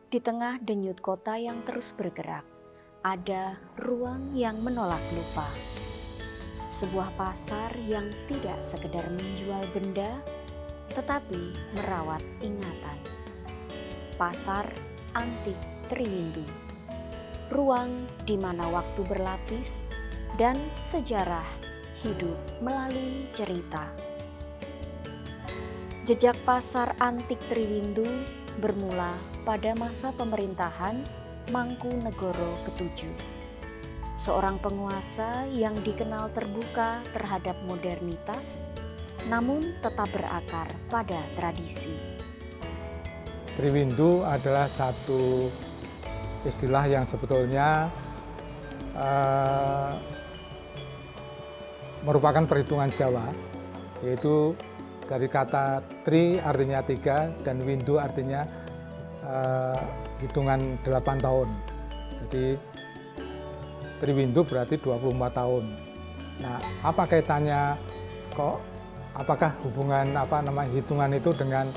Di tengah denyut kota yang terus bergerak, ada ruang yang menolak lupa. Sebuah pasar yang tidak sekedar menjual benda, tetapi merawat ingatan. Pasar Antik Triwindu, ruang di mana waktu berlapis dan sejarah hidup melalui cerita. Jejak pasar antik Triwindu bermula pada masa pemerintahan Mangkunegoro ke-7. Seorang penguasa yang dikenal terbuka terhadap modernitas, namun tetap berakar pada tradisi. Triwindu adalah satu istilah yang sebetulnya merupakan perhitungan Jawa, yaitu dari kata tri artinya 3 dan windu artinya hitungan 8 tahun. Jadi Triwindu berarti 24 tahun. Nah, apa kaitannya apakah hubungan hitungan itu dengan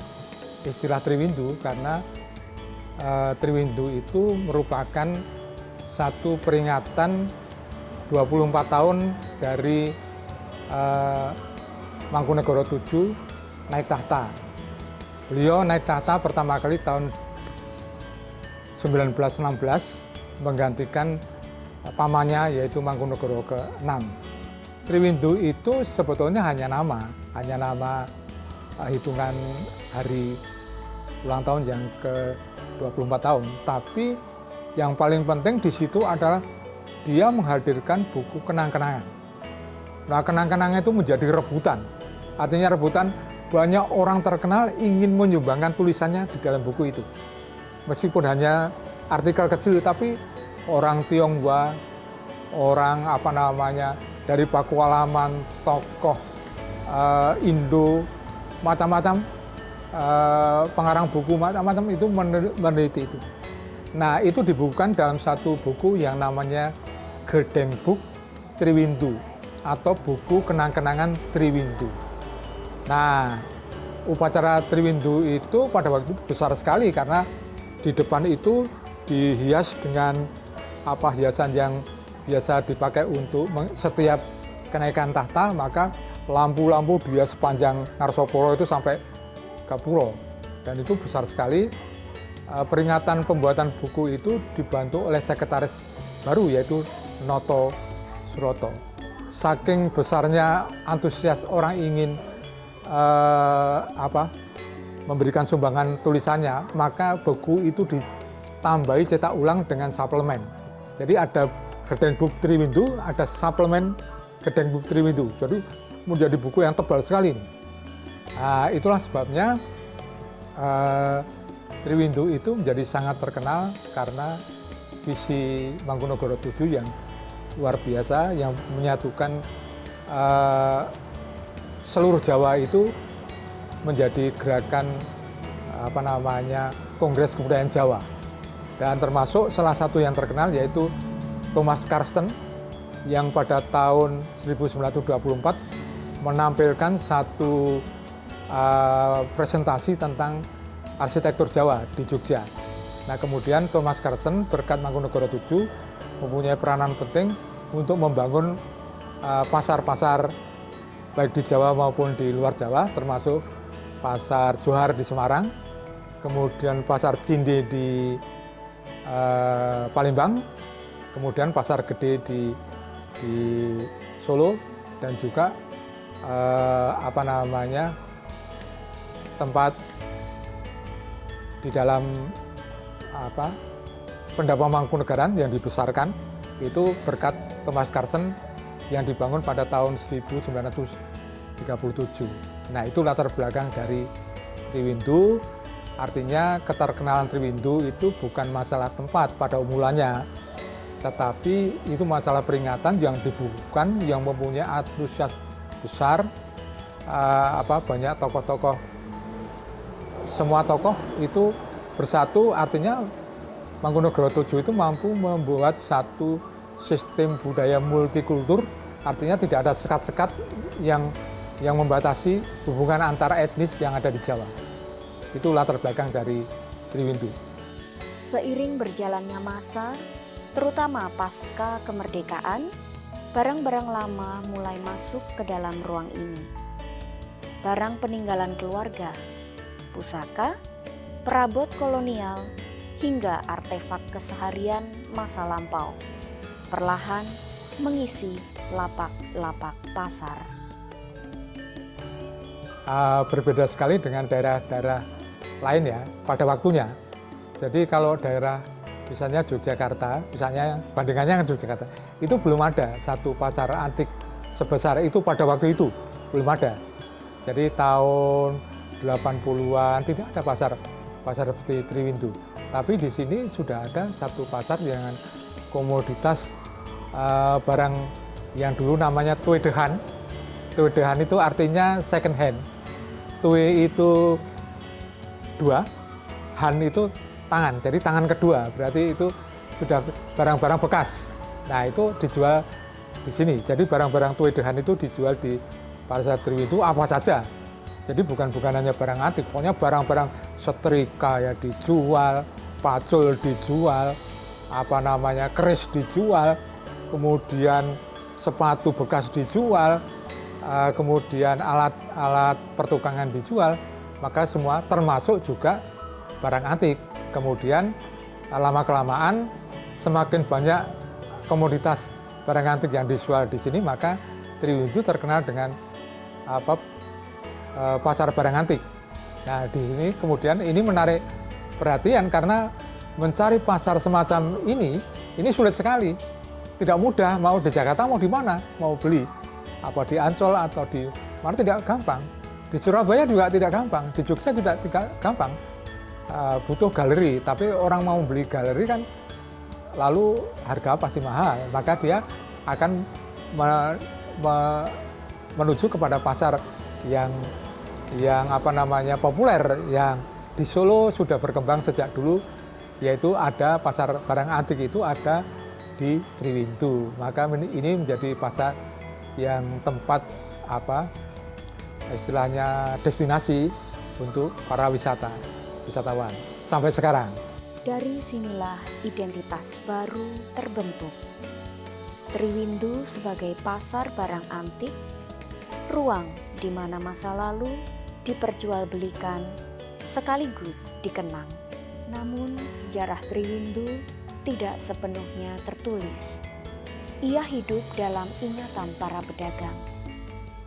istilah Triwindu? Karena Triwindu itu merupakan satu peringatan 24 tahun dari Mangkunegoro 7 naik tahta. Beliau naik tahta pertama kali tahun 1916 menggantikan pamannya yaitu Mangkunegoro ke-6. Triwindu itu sebetulnya hanya nama hitungan hari ulang tahun yang ke-24 tahun. Tapi yang paling penting di situ adalah dia menghadirkan buku kenang-kenangan. Nah, kenang-kenangan itu menjadi rebutan. Artinya rebutan, banyak orang terkenal ingin menyumbangkan tulisannya di dalam buku itu. Meskipun hanya artikel kecil, tapi orang Tionghoa, orang dari Pakualaman, tokoh Indo, macam-macam, pengarang buku macam-macam itu meneliti itu. Nah, itu dibukukan dalam satu buku yang namanya Gedeng Book Triwindu atau buku kenang-kenangan Triwindu. Nah, upacara Triwindu itu pada waktu itu besar sekali karena di depan itu dihias dengan hiasan yang biasa dipakai untuk setiap kenaikan tahta, maka lampu-lampu dihias sepanjang Narsopuro itu sampai ke pulau. Dan itu besar sekali. Peringatan pembuatan buku itu dibantu oleh sekretaris baru yaitu Noto Suroto. Saking besarnya antusias orang ingin memberikan sumbangan tulisannya, maka buku itu ditambahi cetak ulang dengan suplemen. Jadi ada Gedeng Book Triwindu, ada suplemen Gedeng Book Triwindu. Jadi menjadi buku yang tebal sekali. Nah, itulah sebabnya Triwindu itu menjadi sangat terkenal karena visi Mangkunegoro 7 yang luar biasa yang menyatukan seluruh Jawa itu menjadi gerakan Kongres Kebudayaan Jawa. Dan termasuk salah satu yang terkenal yaitu Thomas Karsten yang pada tahun 1924 menampilkan satu presentasi tentang arsitektur Jawa di Jogja. Nah, kemudian Thomas Karsten berkat Mangkunegoro 7 mempunyai peranan penting untuk membangun pasar-pasar baik di Jawa maupun di luar Jawa, termasuk pasar Johar di Semarang, kemudian pasar Cinde di Palembang, kemudian pasar gede di Solo, dan juga tempat di dalam Pendapat Mangkunegaran yang dibesarkan itu berkat Thomas Karsten yang dibangun pada tahun 1937. Nah, itu latar belakang dari Triwindu. Artinya keterkenalan Triwindu itu bukan masalah tempat pada umulannya, tetapi itu masalah peringatan yang dibukukan yang mempunyai antusias besar. Banyak tokoh-tokoh, semua tokoh itu bersatu, artinya Mangkunegoro 7 itu mampu membuat satu sistem budaya multikultur, artinya tidak ada sekat-sekat yang membatasi hubungan antara etnis yang ada di Jawa. Itu latar belakang dari Triwindu. Seiring berjalannya masa, terutama pasca kemerdekaan, barang-barang lama mulai masuk ke dalam ruang ini. Barang peninggalan keluarga, pusaka, perabot kolonial, hingga artefak keseharian masa lampau, perlahan mengisi lapak-lapak pasar. Berbeda sekali dengan daerah-daerah lain ya pada waktunya. Jadi kalau daerah misalnya Yogyakarta, misalnya bandingannya dengan Yogyakarta, itu belum ada satu pasar antik sebesar itu pada waktu itu, belum ada. Jadi tahun 80-an tidak ada pasar seperti Triwindu. Tapi di sini sudah ada satu pasar dengan komoditas barang yang dulu namanya tweedehan. Tweedehan itu artinya second hand. Tue itu dua, han itu tangan, jadi tangan kedua, berarti itu sudah barang-barang bekas. Nah itu dijual di sini, jadi barang-barang tweedehan itu dijual di pasar Triwindu apa saja. Jadi bukan hanya barang antik, pokoknya barang-barang setrika ya dijual, pacul dijual, keris dijual, kemudian sepatu bekas dijual, kemudian alat-alat pertukangan dijual, maka semua termasuk juga barang antik. Kemudian lama-kelamaan semakin banyak komoditas barang antik yang dijual di sini, maka Triwindu terkenal dengan pasar barang antik. Nah di sini kemudian ini menarik perhatian karena mencari pasar semacam ini sulit sekali, tidak mudah. Mau di Jakarta mau di mana mau beli, apa di Ancol atau di mana tidak gampang. Di Surabaya juga tidak gampang, di Jogja juga tidak gampang. Butuh galeri, tapi orang mau beli galeri kan lalu harga pasti mahal, maka dia akan menuju kepada pasar yang populer, yang di Solo sudah berkembang sejak dulu, yaitu ada pasar barang antik itu ada di Triwindu. Maka ini menjadi pasar yang tempat istilahnya destinasi untuk para wisatawan sampai sekarang. Dari sinilah identitas baru terbentuk. Triwindu sebagai pasar barang antik, ruang di mana masa lalu diperjualbelikan sekaligus dikenang. Namun sejarah Triwindu tidak sepenuhnya tertulis. Ia hidup dalam ingatan para pedagang,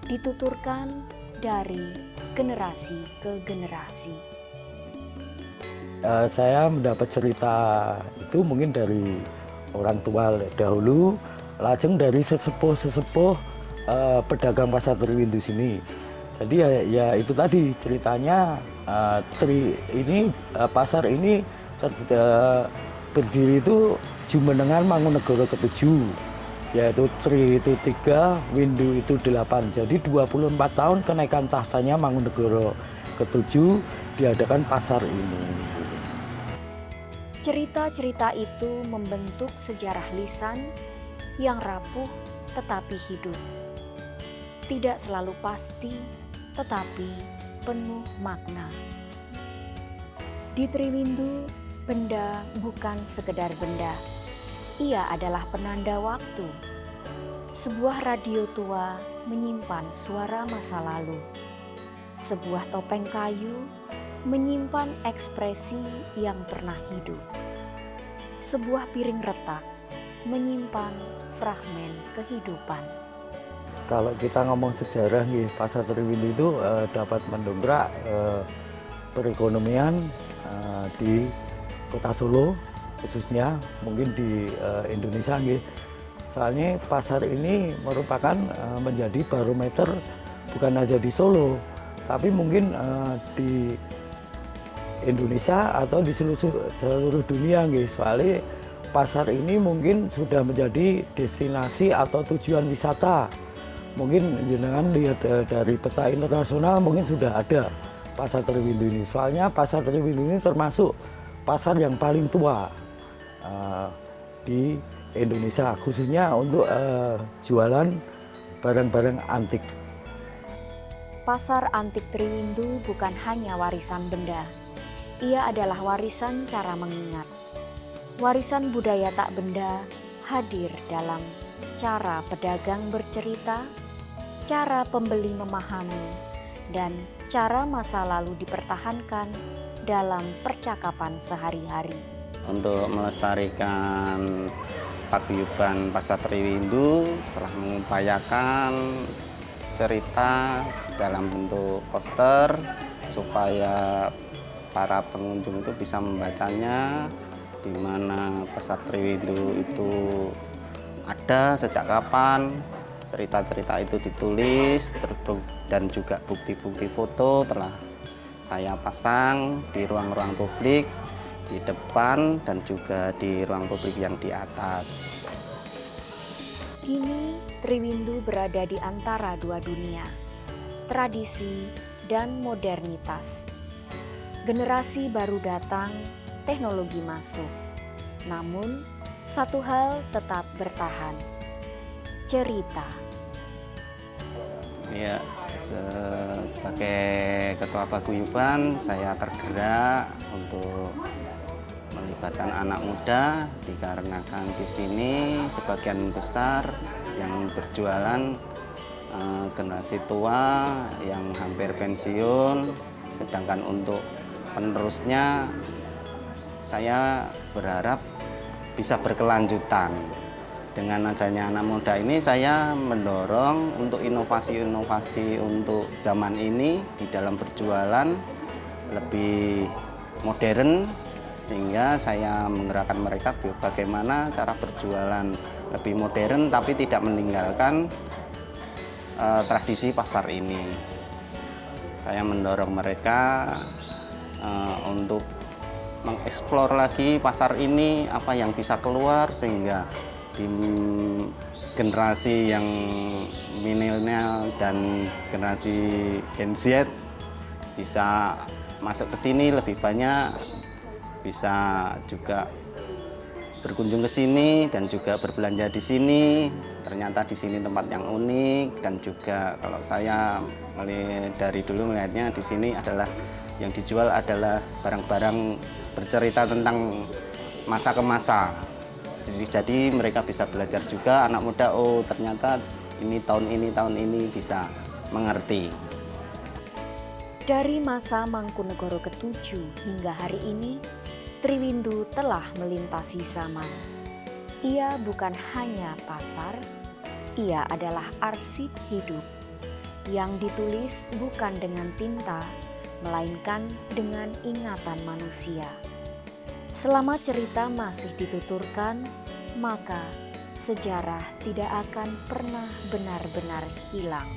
dituturkan dari generasi ke generasi. Saya mendapat cerita itu mungkin dari orang tua dahulu, lajeng dari sesepuh pedagang pasar Triwindu sini. Jadi ya itu tadi ceritanya, pasar ini berdiri itu jumenengan Mangkunegara ke-7, yaitu Tri itu 3, Windu itu 8. Jadi 24 tahun kenaikan tahtanya Mangkunegara ke-7 diadakan pasar ini. Cerita-cerita itu membentuk sejarah lisan yang rapuh tetapi hidup. Tidak selalu pasti, tetapi penuh makna. Di Triwindu, benda bukan sekedar benda. Ia adalah penanda waktu. Sebuah radio tua menyimpan suara masa lalu. Sebuah topeng kayu menyimpan ekspresi yang pernah hidup. Sebuah piring retak menyimpan fragmen kehidupan. Kalau kita ngomong sejarah nih, pasar Triwindu itu dapat mendongkrak perekonomian di Kota Solo, khususnya mungkin di Indonesia nih. Soalnya pasar ini merupakan menjadi barometer bukan saja di Solo, tapi mungkin di Indonesia atau di seluruh dunia nih. Soalnya pasar ini mungkin sudah menjadi destinasi atau tujuan wisata. Mungkin jenengan lihat dari peta internasional mungkin sudah ada pasar Triwindu ini. Soalnya pasar Triwindu ini termasuk pasar yang paling tua di Indonesia, khususnya untuk jualan barang-barang antik. Pasar antik Triwindu bukan hanya warisan benda. ia adalah warisan cara mengingat. Warisan budaya tak benda hadir dalam cara pedagang bercerita, cara pembeli memahami, dan cara masa lalu dipertahankan dalam percakapan sehari-hari. Untuk melestarikan paguyuban Pasar Triwindu telah mengupayakan cerita dalam bentuk poster supaya para pengunjung itu bisa membacanya, di mana Pasar Triwindu itu ada sejak kapan, cerita-cerita itu ditulis, dan juga bukti-bukti foto telah saya pasang di ruang-ruang publik, di depan dan juga di ruang publik yang di atas. Kini Triwindu berada di antara dua dunia, tradisi dan modernitas. Generasi baru datang, teknologi masuk. Namun, satu hal tetap bertahan, cerita. Ya, sebagai ketua paguyuban saya tergerak untuk melibatkan anak muda, dikarenakan di sini sebagian besar yang berjualan generasi tua yang hampir pensiun, sedangkan untuk penerusnya saya berharap bisa berkelanjutan. Dengan adanya anak muda ini saya mendorong untuk inovasi-inovasi untuk zaman ini di dalam berjualan lebih modern, sehingga saya menggerakkan mereka bagaimana cara berjualan lebih modern tapi tidak meninggalkan tradisi pasar ini. Saya mendorong mereka untuk mengeksplor lagi pasar ini, apa yang bisa keluar, sehingga di generasi yang milenial dan generasi Gen Z bisa masuk ke sini lebih banyak, bisa juga berkunjung ke sini dan juga berbelanja di sini. Ternyata di sini tempat yang unik, dan juga kalau saya dari dulu melihatnya di sini adalah yang dijual adalah barang-barang bercerita tentang masa ke masa. Jadi mereka bisa belajar juga, anak muda, oh ternyata ini tahun ini bisa mengerti. Dari masa Mangkunegoro ke-7 hingga hari ini, Triwindu telah melintasi zaman. Ia bukan hanya pasar, ia adalah arsip hidup yang ditulis bukan dengan tinta, melainkan dengan ingatan manusia. Selama cerita masih dituturkan, maka sejarah tidak akan pernah benar-benar hilang.